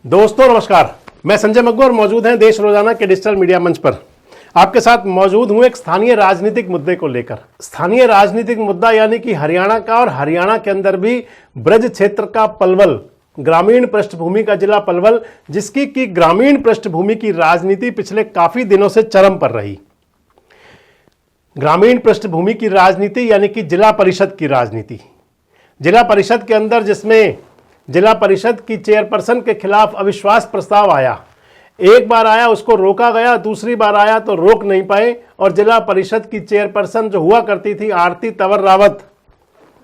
दोस्तों नमस्कार, मैं संजय मग्गू और मौजूद हैं देश रोजाना के डिजिटल मीडिया मंच पर। आपके साथ मौजूद हूं एक स्थानीय राजनीतिक मुद्दे को लेकर। स्थानीय राजनीतिक मुद्दा यानी कि हरियाणा का, और हरियाणा के अंदर भी ब्रज क्षेत्र का पलवल, ग्रामीण पृष्ठभूमि का जिला पलवल, जिसकी की ग्रामीण पृष्ठभूमि की राजनीति पिछले काफी दिनों से चरम पर रही। ग्रामीण पृष्ठभूमि की राजनीति यानी कि जिला परिषद की राजनीति। जिला परिषद के अंदर जिसमें जिला परिषद की चेयरपर्सन के खिलाफ अविश्वास प्रस्ताव आया, एक बार आया उसको रोका गया, दूसरी बार आया तो रोक नहीं पाए, और जिला परिषद की चेयरपर्सन जो हुआ करती थी आरती तंवर रावत,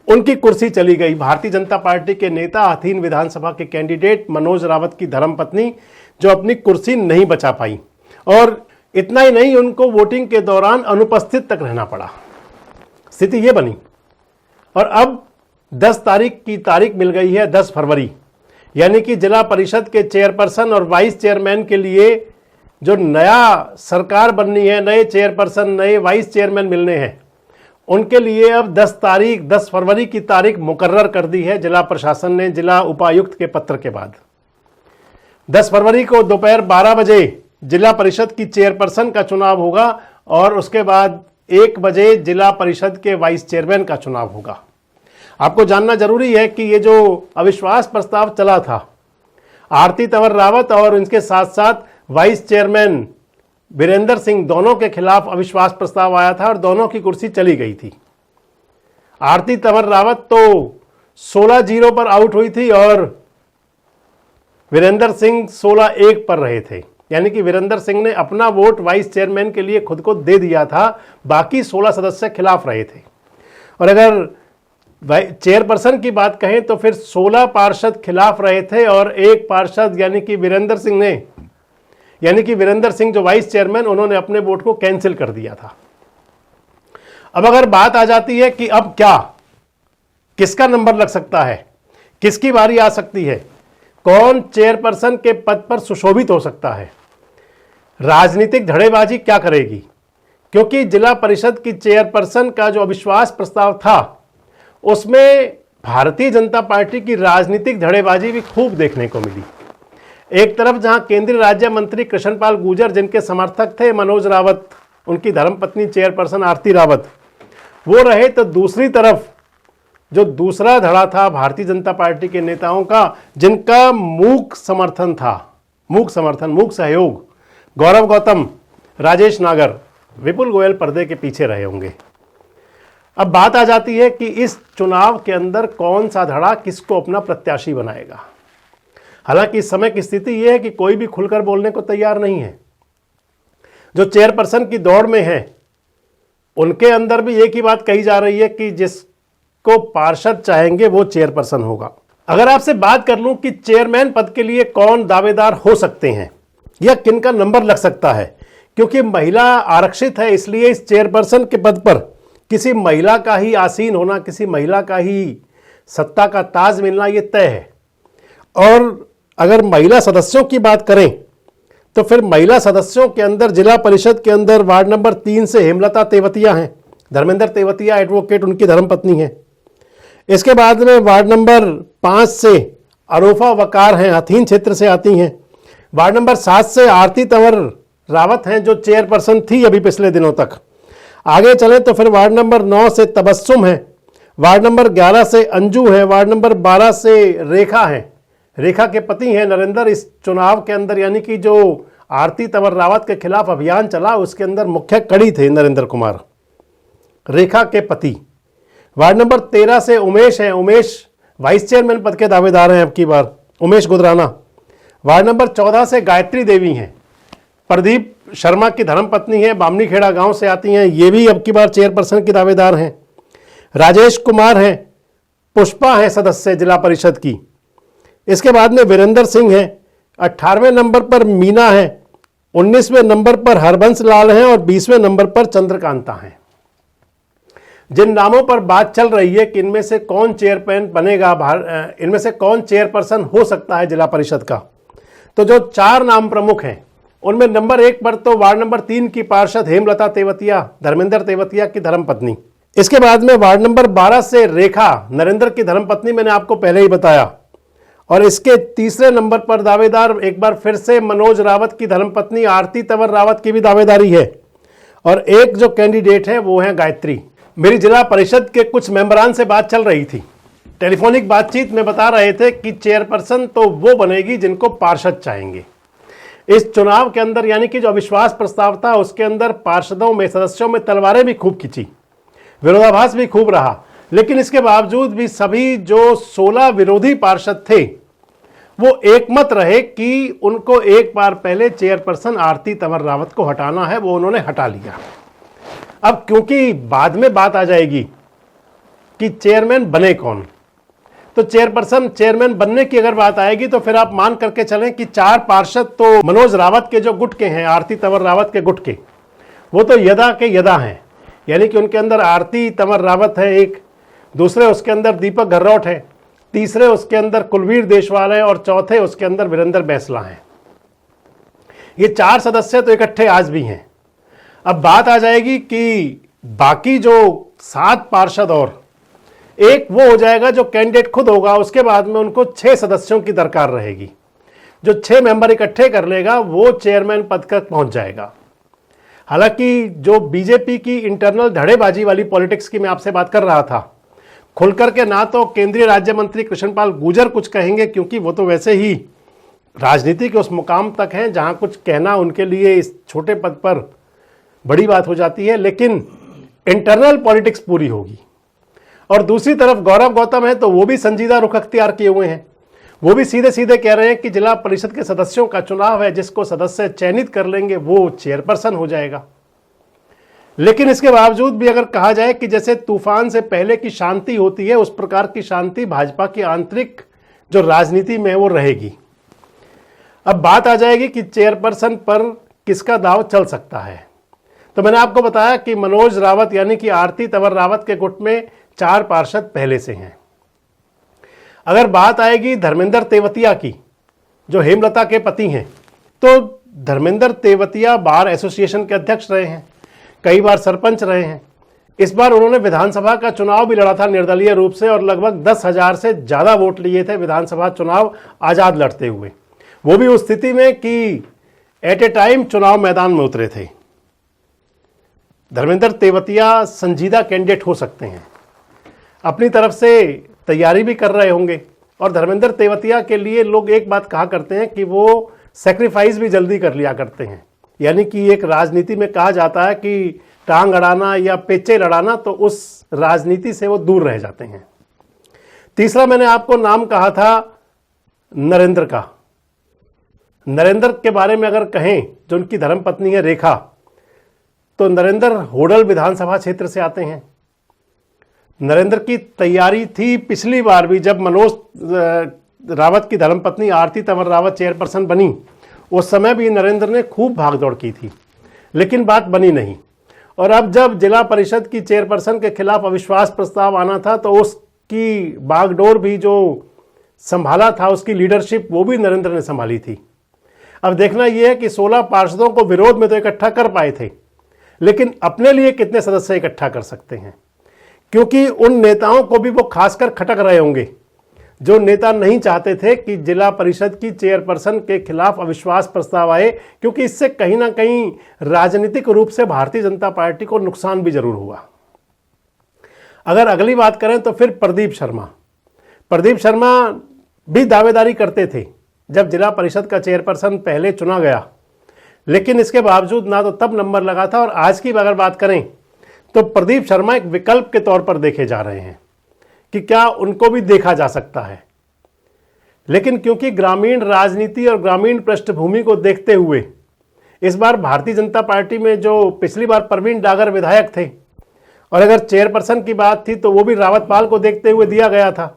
उनकी कुर्सी चली गई। भारतीय जनता पार्टी के नेता, हथीन विधानसभा के कैंडिडेट मनोज रावत की धर्मपत्नी जो अपनी कुर्सी नहीं बचा पाई, और इतना ही नहीं, उनको वोटिंग के दौरान अनुपस्थित तक रहना पड़ा। स्थिति ये बनी, और अब 10 तारीख की तारीख मिल गई है, 10 फरवरी, यानी कि जिला परिषद के चेयरपर्सन और वाइस चेयरमैन के लिए जो नया सरकार बननी है, नए चेयरपर्सन, नए वाइस चेयरमैन मिलने हैं, उनके लिए अब 10 फरवरी की तारीख मुकर्रर कर दी है जिला प्रशासन ने, जिला उपायुक्त के पत्र के बाद। 10 फरवरी को दोपहर 12 बजे जिला परिषद की चेयरपर्सन का चुनाव होगा, और उसके बाद 1 बजे जिला परिषद के वाइस चेयरमैन का चुनाव होगा। आपको जानना जरूरी है कि ये जो अविश्वास प्रस्ताव चला था, आरती तंवर रावत और इनके साथ साथ वाइस चेयरमैन वीरेंद्र सिंह, दोनों के खिलाफ अविश्वास प्रस्ताव आया था और दोनों की कुर्सी चली गई थी। आरती तंवर रावत तो 16-0 पर आउट हुई थी और वीरेंद्र सिंह 16-1 पर रहे थे, यानी कि वीरेंद्र सिंह ने अपना वोट वाइस चेयरमैन के लिए खुद को दे दिया था, बाकी 16 सदस्य खिलाफ रहे थे। और अगर चेयरपर्सन की बात कहें तो फिर 16 पार्षद खिलाफ रहे थे, और 1 पार्षद यानी कि वीरेंद्र सिंह जो वाइस चेयरमैन, उन्होंने अपने वोट को कैंसिल कर दिया था। अब अगर बात आ जाती है कि अब क्या, किसका नंबर लग सकता है, किसकी बारी आ सकती है, कौन चेयरपर्सन के पद पर सुशोभित हो सकता है, राजनीतिक धड़ेबाजी क्या करेगी, क्योंकि जिला परिषद की चेयरपर्सन का जो अविश्वास प्रस्ताव था उसमें भारतीय जनता पार्टी की राजनीतिक धड़ेबाजी भी खूब देखने को मिली। एक तरफ जहां केंद्रीय राज्य मंत्री कृष्णपाल गुर्जर, जिनके समर्थक थे मनोज रावत, उनकी धर्मपत्नी चेयरपर्सन आरती रावत, वो रहे, तो दूसरी तरफ जो दूसरा धड़ा था भारतीय जनता पार्टी के नेताओं का, जिनका मूक सहयोग, गौरव गौतम, राजेश नागर, विपुल गोयल पर्दे के पीछे रहे होंगे। अब बात आ जाती है कि इस चुनाव के अंदर कौन सा धड़ा किसको अपना प्रत्याशी बनाएगा। हालांकि इस समय की स्थिति यह है कि कोई भी खुलकर बोलने को तैयार नहीं है। जो चेयरपर्सन की दौड़ में है, उनके अंदर भी एक ही बात कही जा रही है कि जिसको पार्षद चाहेंगे वो चेयरपर्सन होगा। अगर आपसे बात कर लूं कि चेयरमैन पद के लिए कौन दावेदार हो सकते हैं या किनका नंबर लग सकता है, क्योंकि महिला आरक्षित है, इसलिए इस चेयरपर्सन के पद पर किसी महिला का ही आसीन होना, किसी महिला का ही सत्ता का ताज मिलना, ये तय है। और अगर महिला सदस्यों की बात करें तो फिर महिला सदस्यों के अंदर जिला परिषद के अंदर वार्ड नंबर 3 से हेमलता तेवतिया हैं, धर्मेंद्र तेवतिया एडवोकेट उनकी धर्मपत्नी है। इसके बाद में वार्ड नंबर 5 से अरोफा वकार हैं, हथीन क्षेत्र से आती हैं। वार्ड नंबर 7 से आरती तंवर रावत हैं, जो चेयरपर्सन थी अभी पिछले दिनों तक। आगे चले तो फिर वार्ड नंबर 9 से तबस्सुम है, वार्ड नंबर 11 से अंजू है, वार्ड नंबर 12 से रेखा है, रेखा के पति हैं नरेंद्र। इस चुनाव के अंदर यानी कि जो आरती तंवर रावत के खिलाफ अभियान चला, उसके अंदर मुख्य कड़ी थे नरेंद्र कुमार, रेखा के पति। वार्ड नंबर 13 से उमेश है, उमेश वाइस चेयरमैन पद के दावेदार हैं अब की बार, उमेश गुदराना। वार्ड नंबर 14 से गायत्री देवी हैं, प्रदीप शर्मा की धर्मपत्नी है, बामनीखेड़ा गांव से आती हैं, ये भी अब की बार चेयरपर्सन की दावेदार हैं। राजेश कुमार हैं, पुष्पा है सदस्य जिला परिषद की। इसके बाद में वीरेंद्र सिंह हैं, 18वें नंबर पर मीना है, 19वें नंबर पर हरबंस लाल हैं और 20वें नंबर पर चंद्रकांता हैं। जिन नामों पर बात चल रही है कि इनमें से कौन चेयरमैन बनेगा, इनमें से कौन चेयरपर्सन हो सकता है जिला परिषद का, तो जो 4 नाम प्रमुख हैं उनमें नंबर 1 पर तो वार्ड नंबर 3 की पार्षद हेमलता तेवतिया, धर्मेंद्र तेवतिया की धर्मपत्नी। इसके बाद में वार्ड नंबर 12 से रेखा, नरेंद्र की धर्मपत्नी, मैंने आपको पहले ही बताया। और इसके तीसरे नंबर पर दावेदार एक बार फिर से मनोज रावत की धर्मपत्नी आरती तंवर रावत की भी दावेदारी है। और एक जो कैंडिडेट है वो है गायत्री। मेरी जिला परिषद के कुछ मेंबरान से बात चल रही थी। टेलीफोनिक बातचीत में बता रहे थे कि चेयरपर्सन तो वो बनेगी जिनको पार्षद चाहेंगे। इस चुनाव के अंदर यानी कि जो अविश्वास प्रस्ताव था उसके अंदर पार्षदों में, सदस्यों में तलवारें भी खूब खिंची, विरोधाभास भी खूब रहा। लेकिन इसके बावजूद भी सभी जो 16 विरोधी पार्षद थे वो एकमत रहे कि उनको एक बार पहले चेयरपर्सन आरती तंवर रावत को हटाना है, वो उन्होंने हटा लिया। अब क्योंकि बाद में बात आ जाएगी कि चेयरमैन बने कौन, तो चेयरमैन बनने की अगर बात आएगी तो फिर आप मान करके चलें कि 4 पार्षद तो मनोज रावत के जो गुट के हैं, आरती तंवर रावत के गुट के, वो तो यदा के यदा हैं। यानी कि उनके अंदर आरती तंवर रावत है एक, दूसरे उसके अंदर दीपक घर्रौट है, तीसरे उसके अंदर कुलवीर देशवाल है और चौथे उसके अंदर वीरेंद्र बैसला हैं। ये 4 सदस्य तो इकट्ठे आज भी हैं। अब बात आ जाएगी कि बाकी जो 7 पार्षद और एक वो हो जाएगा जो कैंडिडेट खुद होगा, उसके बाद में उनको 6 सदस्यों की दरकार रहेगी। जो 6 मेंबर इकट्ठे कर लेगा वो चेयरमैन पद तक पहुंच जाएगा। हालांकि जो बीजेपी की इंटरनल धड़ेबाजी वाली पॉलिटिक्स की मैं आपसे बात कर रहा था, खुलकर के ना तो केंद्रीय राज्य मंत्री कृष्णपाल गुर्जर कुछ कहेंगे, क्योंकि वो तो वैसे ही राजनीति के उस मुकाम तक हैं जहां कुछ कहना उनके लिए इस छोटे पद पर बड़ी बात हो जाती है, लेकिन इंटरनल पॉलिटिक्स पूरी होगी। और दूसरी तरफ गौरव गौतम है तो वो भी संजीदा रुख अख्तियार किए हुए हैं। वो भी सीधे सीधे कह रहे हैं कि जिला परिषद के सदस्यों का चुनाव है, जिसको सदस्य चयनित कर लेंगे वो चेयरपर्सन हो जाएगा। लेकिन इसके बावजूद भी अगर कहा जाए कि जैसे तूफान से पहले की शांति होती है, उस प्रकार की शांति भाजपा की आंतरिक जो राजनीति में है वो रहेगी। अब बात आ जाएगी कि चेयरपर्सन पर किसका दाव चल सकता है। तो मैंने आपको बताया कि मनोज रावत यानी कि आरती तंवर रावत के गुट में 4 पार्षद पहले से हैं। अगर बात आएगी धर्मेंद्र तेवतिया की, जो हेमलता के पति हैं, तो धर्मेंद्र तेवतिया बार एसोसिएशन के अध्यक्ष रहे हैं, कई बार सरपंच रहे हैं। इस बार उन्होंने विधानसभा का चुनाव भी लड़ा था निर्दलीय रूप से और लगभग 10,000 से ज़्यादा वोट लिए थे विधानसभा चुनाव आज़ाद लड़ते हुए, वो भी उस स्थिति में कि एट ए टाइम चुनाव मैदान में उतरे थे। धर्मेंद्र तेवतिया संजीदा कैंडिडेट हो सकते हैं, अपनी तरफ से तैयारी भी कर रहे होंगे। और धर्मेंद्र तेवतिया के लिए लोग एक बात कहा करते हैं कि वो सेक्रीफाइस भी जल्दी कर लिया करते हैं। यानी कि एक राजनीति में कहा जाता है कि टांग अड़ाना या पेचे लड़ाना, तो उस राजनीति से वो दूर रह जाते हैं। तीसरा मैंने आपको नाम कहा था नरेंद्र का। नरेंद्र के बारे में अगर कहें, जो उनकी धर्मपत्नी है रेखा, तो नरेंद्र होडल विधानसभा क्षेत्र से आते हैं। नरेंद्र की तैयारी थी पिछली बार भी, जब मनोज रावत की धर्मपत्नी आरती तंवर रावत चेयरपर्सन बनी, उस समय भी नरेंद्र ने खूब भागदौड़ की थी, लेकिन बात बनी नहीं। और अब जब जिला परिषद की चेयरपर्सन के खिलाफ अविश्वास प्रस्ताव आना था, तो उसकी बागडोर भी जो संभाला था, उसकी लीडरशिप वो भी नरेंद्र ने संभाली थी। अब देखना यह है कि 16 पार्षदों को विरोध में तो इकट्ठा कर पाए थे, लेकिन अपने लिए कितने सदस्य इकट्ठा कर सकते हैं, क्योंकि उन नेताओं को भी वो खासकर खटक रहे होंगे जो नेता नहीं चाहते थे कि जिला परिषद की चेयरपर्सन के खिलाफ अविश्वास प्रस्ताव आए, क्योंकि इससे कहीं ना कहीं राजनीतिक रूप से भारतीय जनता पार्टी को नुकसान भी जरूर हुआ। अगर अगली बात करें तो फिर प्रदीप शर्मा भी दावेदारी करते थे जब जिला परिषद का चेयरपर्सन पहले चुना गया, लेकिन इसके बावजूद ना तो तब नंबर लगा था। और आज की अगर बात करें तो प्रदीप शर्मा एक विकल्प के तौर पर देखे जा रहे हैं कि क्या उनको भी देखा जा सकता है। लेकिन क्योंकि ग्रामीण राजनीति और ग्रामीण पृष्ठभूमि को देखते हुए इस बार भारतीय जनता पार्टी में जो पिछली बार प्रवीण डागर विधायक थे, और अगर चेयरपर्सन की बात थी तो वो भी रावत पाल को देखते हुए दिया गया था,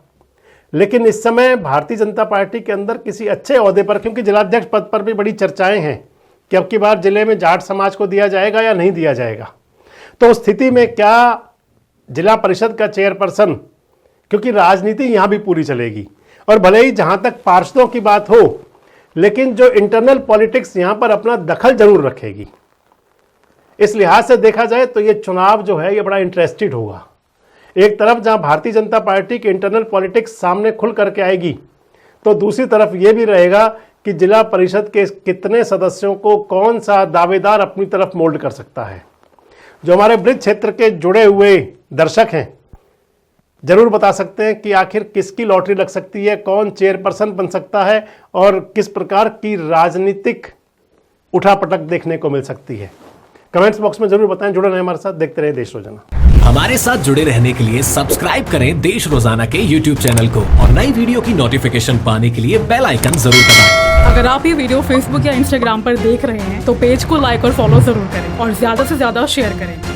लेकिन इस समय भारतीय जनता पार्टी के अंदर किसी अच्छे ओहदे पर, क्योंकि जिलाध्यक्ष पद पर भी बड़ी चर्चाएं हैं कि अब की बार जिले में जाट समाज को दिया जाएगा या नहीं दिया जाएगा, तो उस स्थिति में क्या जिला परिषद का चेयरपर्सन, क्योंकि राजनीति यहां भी पूरी चलेगी, और भले ही जहां तक पार्षदों की बात हो, लेकिन जो इंटरनल पॉलिटिक्स यहां पर अपना दखल जरूर रखेगी। इस लिहाज से देखा जाए तो ये चुनाव जो है ये बड़ा इंटरेस्टेड होगा। एक तरफ जहां भारतीय जनता पार्टी की इंटरनल पॉलिटिक्स सामने खुल करके आएगी, तो दूसरी तरफ ये भी रहेगा कि जिला परिषद के कितने सदस्यों को कौन सा दावेदार अपनी तरफ मोल्ड कर सकता है। जो हमारे ब्रिज क्षेत्र के जुड़े हुए दर्शक हैं जरूर बता सकते हैं कि आखिर किसकी लॉटरी लग सकती है, कौन चेयरपर्सन बन सकता है और किस प्रकार की राजनीतिक उठापटक देखने को मिल सकती है। कमेंट्स बॉक्स में जरूर बताएं। जुड़े रहें हमारे साथ, देखते रहे देश रोजाना। हमारे साथ जुड़े रहने के लिए सब्सक्राइब करें देश रोजाना के YouTube चैनल को और नई वीडियो की नोटिफिकेशन पाने के लिए बेल आइकन जरूर दबाएं। अगर आप ये वीडियो Facebook या Instagram पर देख रहे हैं तो पेज को लाइक और फॉलो जरूर करें और ज्यादा से ज्यादा शेयर करें।